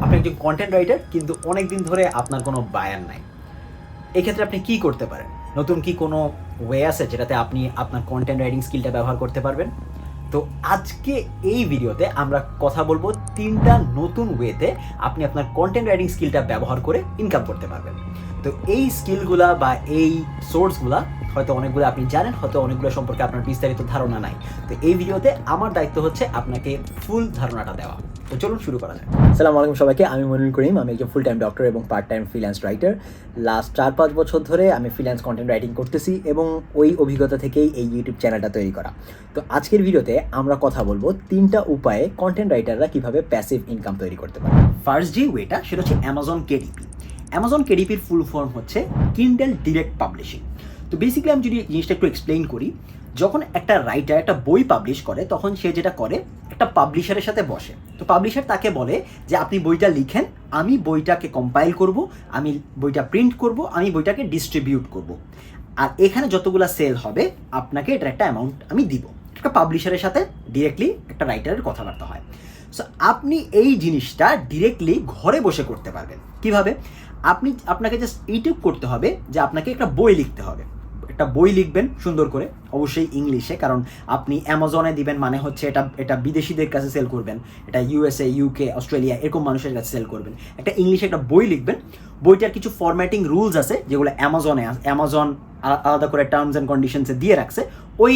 আপনি একজন content writer, কিন্তু অনেক দিন ধরে আপনার কোনো বায়ার নাই। এক্ষেত্রে আপনি কি করতে পারেন? নতুন কি কোনো ওয়ে আছে যেটাতে আপনি আপনার কন্টেন্ট রাইটিং স্কিলটা ব্যবহার করতে পারবেন? তো আজকে এই ভিডিওতে আমরা কথা বলবো 3টা নতুন ওয়েতে আপনি আপনার কন্টেন্ট রাইটিং স্কিলটা ব্যবহার করে ইনকাম করতে পারবেন। তো এই স্কিলগুলা বা এই সোর্সগুলা হয়তো অনেকগুলো আপনি জানেন, হয়তো অনেকগুলো সম্পর্কে আপনার বিস্তারিত ধারণা নাই। তো এই ভিডিওতে আমার দায়িত্ব হচ্ছে আপনাকে ফুল ধারণাটা দেওয়া। তো চলুন শুরু করা যাক। আসসালামু আলাইকুম সবাইকে, আমি মনিরুল করিম। আমি একজন ফুল টাইম ডক্টর এবং part time freelance writer. Last 4-5 বছর ধরে আমি ফ্রিল্যান্স কন্টেন্ট রাইটিং করতেছি এবং ওই অভিজ্ঞতা থেকেই এই ইউটিউব চ্যানেলটা তৈরি করা। তো আজকের ভিডিওতে আমরা কথা বলবো 3টা উপায়ে কন্টেন্ট রাইটাররা কীভাবে প্যাসিভ ইনকাম তৈরি করতে পারে। ফার্স্ট যে ওয়েটা সেটা হচ্ছে অ্যামাজন কেডিপি। অ্যামাজন কেডিপির ফুল ফর্ম হচ্ছে কিন্ডেল ডিরেক্ট পাবলিশিং। তো বেসিক্যালি আমি যদি জিনিসটা একটু এক্সপ্লেইন করি, যখন একটা রাইটার একটা বই পাবলিশ করে তখন সে যেটা করে, একটা পাবলিশারের সাথে বসে। তো পাবলিশার তাকে বলে যে আপনি বইটা লিখেন, আমি বইটাকে কম্পাইল করব, আমি বইটা প্রিন্ট করব, আমি বইটাকে ডিস্ট্রিবিউট করব, আর এখানে যতগুলো সেল হবে আপনাকে এটার একটা অ্যামাউন্ট আমি দিব। একটা পাবলিশারের সাথে ডিরেক্টলি একটা রাইটারের কথাবার্তা হয়। সো আপনি এই জিনিসটা ডিরেক্টলি ঘরে বসে করতে পারবেন। কিভাবে? আপনাকে জাস্ট এইটুক করতে হবে যে আপনাকে একটা বই লিখতে হবে। একটা বই লিখবেন সুন্দর করে, অবশ্যই ইংলিশে, কারণ আপনি অ্যামাজনে দিবেন মানে হচ্ছে এটা বিদেশিদের কাছে সেল করবেন, এটা ইউএসএ, ইউকে, অস্ট্রেলিয়া এরকম মানুষের কাছে সেল করবেন। একটা ইংলিশে একটা বই লিখবেন। বইটার কিছু ফরম্যাটিং রুলস আছে যেগুলো অ্যামাজন আলাদা করে টার্মস অ্যান্ড কন্ডিশনসে দিয়ে রাখছে। ওই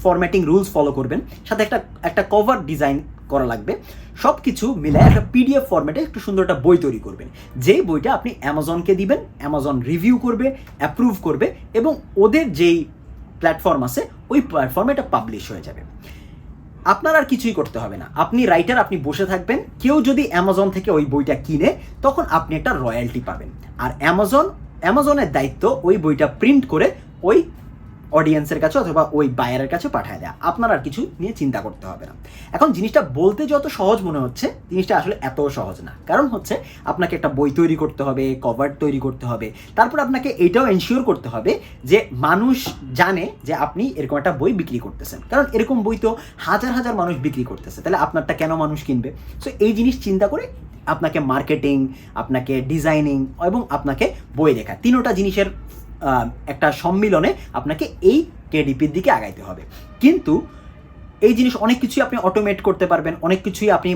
ফরম্যাটিং রুলস ফলো করবেন, সাথে একটা কভার ডিজাইন করা লাগবে। সব কিছু মিলে একটা পিডিএফ ফরম্যাটে একটু সুন্দর একটা বই তৈরি করবেন, যেই বইটা আপনি অ্যামাজনকে দিবেন, অ্যামাজন রিভিউ করবে, অ্যাপ্রুভ করবে, এবং ওদের যেই প্ল্যাটফর্ম আছে ওই প্ল্যাটফর্মে এটা পাবলিশ হয়ে যাবে। আপনার আর কিছুই করতে হবে না। আপনি রাইটার, আপনি বসে থাকবেন। কেউ যদি অ্যামাজন থেকে ওই বইটা কিনে তখন আপনি একটা রয়্যালটি পাবেন, আর অ্যামাজনের দায়িত্ব ওই বইটা প্রিন্ট করে ওই অডিয়েন্সের কাছে অথবা ওই বায়ারের কাছে পাঠায় দেয়। আপনার আর কিছু নিয়ে চিন্তা করতে হবে না। এখন জিনিসটা বলতে যত সহজ মনে হচ্ছে, জিনিসটা আসলে এত সহজ না। কারণ হচ্ছে আপনাকে একটা বই তৈরি করতে হবে, কভার তৈরি করতে হবে, তারপর আপনাকে এটাও এনশিওর করতে হবে যে মানুষ জানে যে আপনি এরকম একটা বই বিক্রি করতেছেন। কারণ এরকম বই তো হাজার হাজার মানুষ বিক্রি করতেছে, তাহলে আপনারটা কেন মানুষ কিনবে? সো এই জিনিস চিন্তা করে আপনাকে মার্কেটিং, আপনাকে ডিজাইনিং এবং আপনাকে বই লেখা, 3টা জিনিসের একটা সম্মিলনে আপনাকে এই কেডিপির দিকে আগাইতে হবে। কিন্তু এই জিনিস অনেক কিছুই আপনি অটোমেট করতে পারবেন, অনেক কিছুই আপনি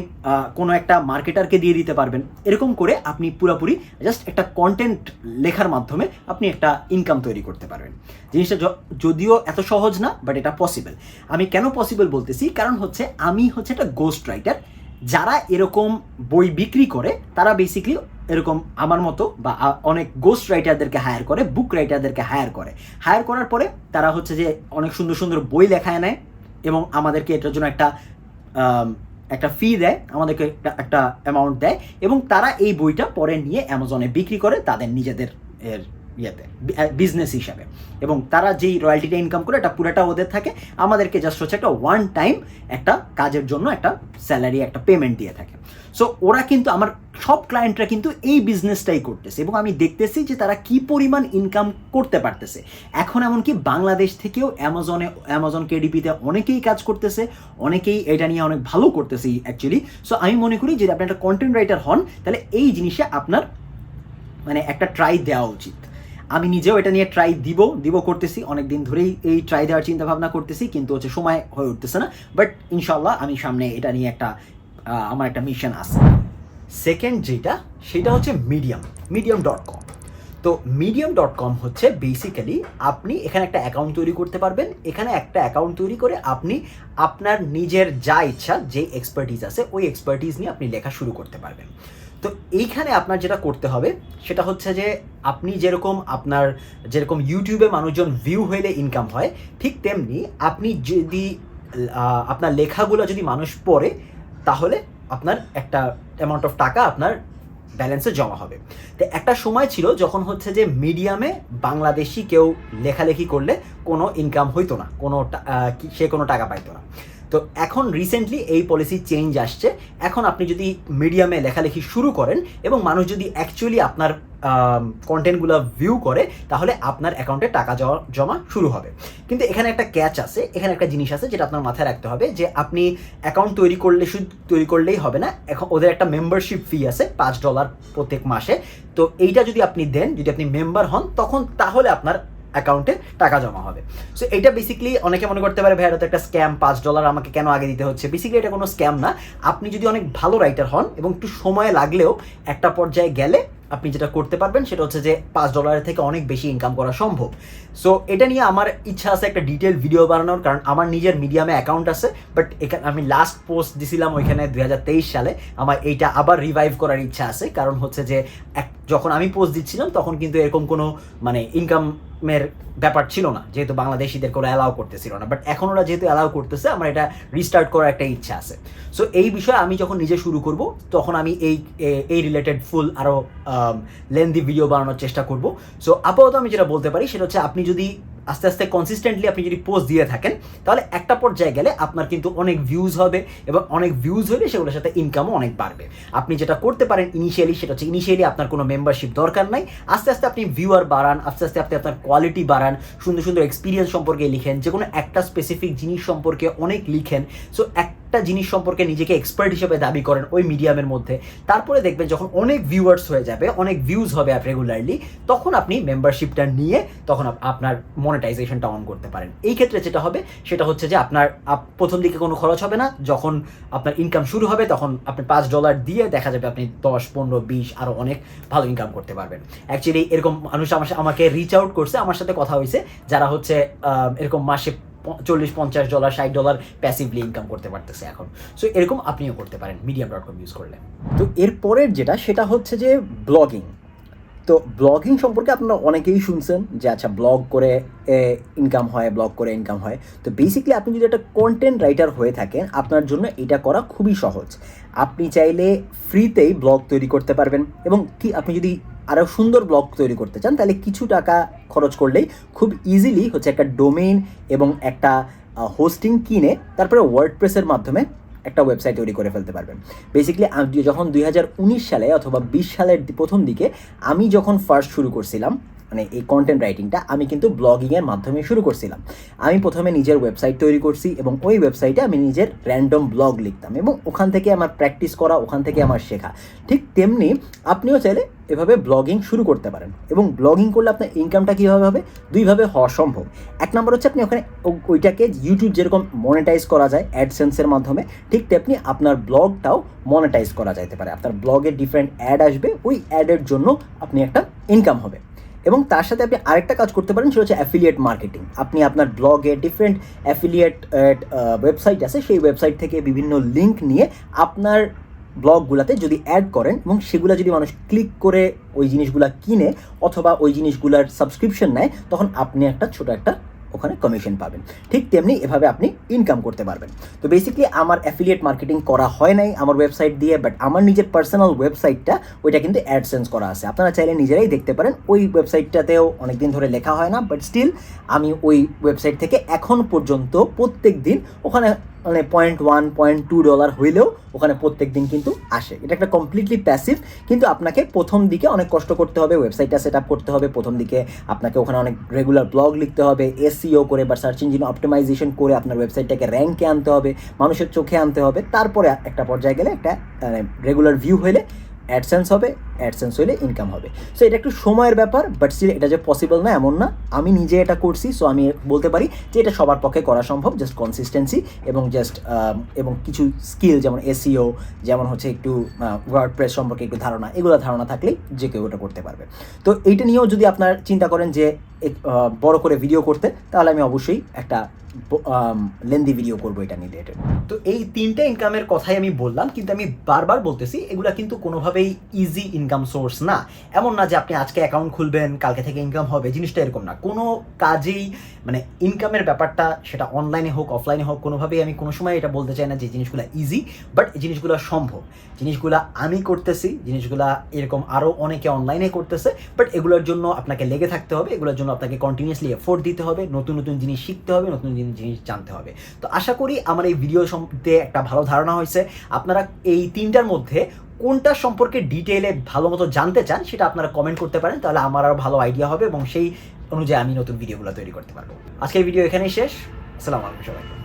কোনো একটা মার্কেটারকে দিয়ে দিতে পারবেন। এরকম করে আপনি পুরোপুরি জাস্ট একটা কন্টেন্ট লেখার মাধ্যমে আপনি একটা ইনকাম তৈরি করতে পারবেন। জিনিসটা যদিও এত সহজ না, বাট এটা পসিবল। আমি কেন পসিবল বলতেছি, কারণ হচ্ছে আমি হচ্ছে একটা গোস্ট রাইটার। যারা এরকম বই বিক্রি করে তারা বেসিক্যালি এরকম আমার মতো বা অনেক গোস্ট রাইটারদেরকে হায়ার করে, বুক রাইটারদেরকে হায়ার করার পরে তারা হচ্ছে যে অনেক সুন্দর সুন্দর বই লেখায় নেয় এবং আমাদেরকে এটার জন্য একটা ফি দেয়, আমাদেরকে একটা অ্যামাউন্ট দেয়, এবং তারা এই বইটা পরে নিয়ে অ্যামাজনে বিক্রি করে তাদের নিজেদের ইয়েতে বিজনেস হিসাবে, এবং তারা যেই রয়্যালটিটা ইনকাম করে এটা পুরোটা ওদের থাকে। আমাদেরকে জাস্ট হচ্ছে একটা ওয়ান টাইম একটা কাজের জন্য একটা স্যালারি, একটা পেমেন্ট দিয়ে থাকে। সো ওরা কিন্তু, আমার সব ক্লায়েন্টরা কিন্তু এই বিজনেসটাই করতেছে, এবং আমি দেখতেছি যে তারা কি পরিমাণ ইনকাম করতে পারতেছে। এখন এমনকি বাংলাদেশ থেকেও অ্যামাজন কেডিপিতে অনেকেই কাজ করতেছে, অনেকেই এটা নিয়ে অনেক ভালো করতেছে অ্যাকচুয়ালি। সো আমি মনে করি যে আপনি একটা কন্টেন্ট রাইটার হন, তাহলে এই জিনিসে আপনার মানে একটা ট্রাই দেওয়া উচিত। আমি নিজেও এটা নিয়ে ট্রাই দিব করতেছি, অনেক দিন ধরেই এই ট্রাই দেওয়ার চিন্তা ভাবনা করতেছি, কিন্তু হচ্ছে সময় হয়ে উঠতেছে না। বাট ইনশাল্লাহ আমি সামনে এটা নিয়ে আমার একটা মিশন আছে। সেকেন্ড সেটা হচ্ছে medium.com। তো medium.com হচ্ছে বেসিক্যালি আপনি এখানে একটা অ্যাকাউন্ট তৈরি করতে পারবেন। এখানে একটা অ্যাকাউন্ট তৈরি করে আপনি আপনার নিজের যা ইচ্ছা, যে এক্সপার্টিজ আছে ওই এক্সপার্টিজ নিয়ে আপনি লেখা শুরু করতে পারবেন। তো এইখানে আপনার যেটা করতে হবে সেটা হচ্ছে যে আপনি যেরকম ইউটিউবে মানুষজন ভিউ হইলে ইনকাম হয়, ঠিক তেমনি আপনি যদি আপনার লেখাগুলো যদি মানুষ পড়ে, তাহলে আপনার একটা অ্যামাউন্ট অফ টাকা আপনার ব্যালেন্সে জমা হবে। তো একটা সময় ছিল যখন হচ্ছে যে মিডিয়ামে বাংলাদেশি কেউ লেখালেখি করলে কোনো ইনকাম হইতো না, সে কোনো টাকা পাইতো না। তো এখন রিসেন্টলি এই পলিসি চেঞ্জ আসছে। এখন আপনি যদি মিডিয়ামে লেখালেখি শুরু করেন এবং মানুষ যদি অ্যাকচুয়ালি আপনার কন্টেন্টগুলো ভিউ করে, তাহলে আপনার অ্যাকাউন্টে টাকা জমা শুরু হবে। কিন্তু এখানে একটা ক্যাচ আছে, এখানে একটা জিনিস আছে যেটা আপনার মাথায় রাখতে হবে, যে আপনি অ্যাকাউন্ট তৈরি করলেই হবে না। এখন ওদের একটা মেম্বারশিপ ফি আছে $5 প্রত্যেক মাসে। তো এইটা যদি আপনি দেন, যদি আপনি মেম্বার হন, তখন তাহলে আপনার অ্যাকাউন্টে টাকা জমা হবে। সো এটা বেসিক্যালি অনেকে মনে করতে পারে ভাই এটা তো একটা স্ক্যাম, $5 আমাকে কেন আগে দিতে হচ্ছে। বেসিক্যালি এটা কোনো স্ক্যাম না। আপনি যদি অনেক ভালো রাইটার হন এবং একটু সময় লাগলেও একটা পর্যায়ে গেলে আপনি যেটা করতে পারবেন সেটা হচ্ছে যে $5 থেকে অনেক বেশি ইনকাম করা সম্ভব। সো এটা নিয়ে আমার ইচ্ছা আছে একটা ডিটেল ভিডিও বানানোর, কারণ আমার নিজের মিডিয়ামে অ্যাকাউন্ট আছে, বাট এখানে আমি লাস্ট পোস্ট দিছিলাম ওইখানে 2023 সালে। আমার এইটা আবার রিভাইভ করার ইচ্ছা আছে, কারণ হচ্ছে যে যখন আমি পোস্ট দিচ্ছিলাম তখন কিন্তু এরকম কোনো মানে ইনকামের ব্যাপার ছিল না, যেহেতু বাংলাদেশিদের কোনো অ্যালাউ করতেছিল না। বাট এখন ওরা যেহেতু অ্যালাউ করতেছে, আমার এটা রিস্টার্ট করার একটা ইচ্ছা আছে। সো এই বিষয়ে আমি যখন নিজে শুরু করব, তখন আমি এই রিলেটেড ফুল আরও লেন্দি ভিডিও বানানোর চেষ্টা করব। সো আপাতত আমি যেটা বলতে পারি সেটা হচ্ছে, আপনি যদি আস্তে আস্তে কনসিস্টেন্টলি আপনি যদি পোস্ট দিয়ে থাকেন, তাহলে একটা পর্যায়ে গেলে আপনার কিন্তু অনেক ভিউজ হবে, এবং অনেক ভিউজ হলে সেগুলোর সাথে ইনকামও অনেক বাড়বে। আপনি যেটা করতে পারেন ইনিশিয়ালি, সেটা হচ্ছে ইনিশিয়ালি আপনার কোনো মেম্বারশিপ দরকার নাই। আস্তে আস্তে আপনি ভিউয়ার বাড়ান, আস্তে আস্তে আপনি আপনার কোয়ালিটি বাড়ান, সুন্দর সুন্দর এক্সপিরিয়েন্স সম্পর্কে লিখেন, যে কোনো একটা স্পেসিফিক জিনিস সম্পর্কে অনেক লিখেন। সো একটা জিনিস সম্পর্কে নিজেকে এক্সপার্ট হিসেবে দাবি করেন ওই মিডিয়ামের মধ্যে। তারপরে দেখবেন যখন অনেক ভিউয়ার্স হয়ে যাবে, অনেক ভিউজ হবে রেগুলারলি, তখন আপনি মেম্বারশিপটা নিয়ে তখন আপনার মনিটাইজেশনটা অন করতে পারেন। এই ক্ষেত্রে যেটা হবে সেটা হচ্ছে যে আপনার প্রথম দিকে কোনো খরচ হবে না। যখন আপনার ইনকাম শুরু হবে তখন আপনি $5 দিয়ে দেখা যাবে আপনি 10, 15, 20 আরও অনেক ভালো ইনকাম করতে পারবেন। অ্যাকচুয়ালি এরকম মানুষ আমাকে রিচ আউট করছে, আমার সাথে কথা হয়েছে, যারা হচ্ছে এরকম মাসে $40, $50, $60 প্যাসিভলি ইনকাম করতে পারতেছে এখন। সো এরকম আপনিও করতে পারেন medium.com ইউজ করলে। তো এরপরের যেটা সেটা হচ্ছে যে ব্লগিং। তো ব্লগিং সম্পর্কে আপনারা অনেকেই শুনছেন যে আচ্ছা ব্লগ করে ইনকাম হয়, ব্লগ করে ইনকাম হয়। তো বেসিক্যালি আপনি যদি একটা কন্টেন্ট রাইটার হয়ে থাকেন, আপনার জন্য এটা করা খুবই সহজ। আপনি চাইলে ফ্রিতেই ব্লগ তৈরি করতে পারবেন, এবং কি আপনি যদি আরও সুন্দর ব্লগ তৈরি করতে চান, তাহলে কিছু টাকা খরচ করলেই খুব ইজিলি হচ্ছে একটা ডোমেইন এবং একটা হোস্টিং কিনে তারপরে ওয়ার্ডপ্রেসের মাধ্যমে একটা ওয়েবসাইট তৈরি করে ফেলতে পারবেন। বেসিক্যালি যখন 2019 সালে অথবা 20 সালের প্রথম দিকে আমি যখন ফার্স্ট শুরু করছিলাম মানে এই কন্টেন্ট রাইটিংটা, আমি কিন্তু ব্লগিংয়ের মাধ্যমে শুরু করছিলাম। আমি প্রথমে নিজের ওয়েবসাইট তৈরি করছি এবং ওই ওয়েবসাইটে আমি নিজের র্যান্ডম ব্লগ লিখতাম, এবং ওখান থেকে আমার প্র্যাকটিস করা, ওখান থেকে আমার শেখা। ঠিক তেমনি আপনিও চাইলে এভাবে ব্লগিং শুরু করতে পারেন, এবং ব্লগিং করলে আপনার ইনকামটা কীভাবে হবে? দুইভাবে হওয়া সম্ভব। এক নম্বর হচ্ছে আপনি ওখানে ওইটাকে ইউটিউব যেরকম মনিটাইজ করা যায় অ্যাডসেন্সের মাধ্যমে, ঠিক তেমনি আপনার ব্লগটাও মনিটাইজ করা যেতে পারে। আপনার ব্লগে ডিফারেন্ট অ্যাড আসবে, ওই অ্যাডের জন্য আপনি একটা ইনকাম হবে। এবং তার সাথে আপনি আরেকটা কাজ করতে পারেন, সেটা হচ্ছে অ্যাফিলিয়েট মার্কেটিং। আপনি আপনার ব্লগে ডিফারেন্ট অ্যাফিলিয়েট ওয়েবসাইট আছে, সেই ওয়েবসাইট থেকে বিভিন্ন লিঙ্ক নিয়ে আপনার ব্লগগুলোতে যদি অ্যাড করেন, এবং সেগুলো যদি মানুষ ক্লিক করে ওই জিনিসগুলো কিনে অথবা ওই জিনিসগুলোর সাবস্ক্রিপশন নেয়, তখন আপনি একটা ছোটো একটা ওখানে কমিশন পাবেন। ঠিক তেমনি এভাবে আপনি ইনকাম করতে পারবেন। তো বেসিক্যালি আমার অ্যাফিলিয়েট মার্কেটিং করা হয় নাই আমার ওয়েবসাইট দিয়ে, বাট আমার নিজের পার্সোনাল ওয়েবসাইটটা ওইটা কিন্তু অ্যাডসেন্স করা আছে। আপনারা চাইলে নিজেরাই দেখতে পারেন। ওই ওয়েবসাইটটাতেও অনেকদিন ধরে লেখা হয় না, বাট স্টিল আমি ওই ওয়েবসাইট থেকে এখন পর্যন্ত প্রত্যেক দিন ওখানে মানে $0.1, $0.2 হইলেও ওখানে প্রত্যেক দিন কিন্তু আসে। এটা একটা কমপ্লিটলি প্যাসিভ, কিন্তু আপনাকে প্রথম দিকে অনেক কষ্ট করতে হবে, ওয়েবসাইটটা সেট আপ করতে হবে। প্রথম দিকে আপনাকে ওখানে অনেক রেগুলার ব্লগ লিখতে হবে, SEO করে বা সার্চ ইঞ্জিন অপটিমাইজেশন করে আপনার ওয়েবসাইটটাকে র্যাঙ্কে আনতে হবে, মানুষের চোখে আনতে হবে। তারপরে একটা পর্যায়ে গেলে একটা রেগুলার ভিউ হলে অ্যাডসেন্স হবে, অ্যাডসেন্স হলে ইনকাম হবে। সো এটা একটু সময়ের ব্যাপার, বাট স্টিল এটা যে পসিবল না এমন না। আমি নিজে এটা করছি, সো আমি বলতে পারি যে এটা সবার পক্ষে করা সম্ভব। জাস্ট কনসিস্টেন্সি এবং কিছু স্কিল, যেমন SEO, যেমন হচ্ছে একটু ওয়ার্ডপ্রেস সম্পর্কে একটু এগুলো ধারণা থাকলেই যে কেউ ওটা করতে পারবে। তো এইটা নিয়েও যদি আপনার চিন্তা করেন যে বড় করে ভিডিও করতে, তাহলে আমি অবশ্যই একটা লেন্দি ভিডিও করবো এটা রিলেটেড। তো এই 3টে ইনকামের কথাই আমি বললাম, কিন্তু আমি বারবার বলতেছি এগুলা কিন্তু কোনোভাবেই ইজি ইনকাম ইনকাম সোর্স না। এমন না যে আপনি আজকে অ্যাকাউন্ট খুলবেন কালকে থেকে ইনকাম হবে, জিনিসটা এরকম না। কোনো কাজেই মানে ইনকামের ব্যাপারটা সেটা অনলাইনে হোক অফলাইনে হোক, কোনোভাবেই আমি কোনো সময় এটা বলতে চাই না যে জিনিসগুলো ইজি, বাট এই জিনিসগুলো সম্ভব। জিনিসগুলো আমি করতেছি, জিনিসগুলো এরকম আরও অনেকে অনলাইনে করতেছে, বাট এগুলোর জন্য আপনাকে লেগে থাকতে হবে, এগুলোর জন্য আপনাকে কন্টিনিউয়াসলি এফোর্ট দিতে হবে, নতুন নতুন জিনিস শিখতে হবে, নতুন জিনিস জানতে হবে। তো আশা করি আমার এই ভিডিও সম্পর্কে একটা ভালো ধারণা হয়েছে। আপনারা এই তিনটার মধ্যে কোনটা সম্পর্কে ডিটেইলে ভালো মতো জানতে চান সেটা আপনারা কমেন্ট করতে পারেন, তাহলে আমার আরও ভালো আইডিয়া হবে এবং সেই অনুযায়ী আমি নতুন ভিডিওগুলো তৈরি করতে পারবো। আজকের ভিডিও এখানেই শেষ। আসসালামু আলাইকুম সবাই।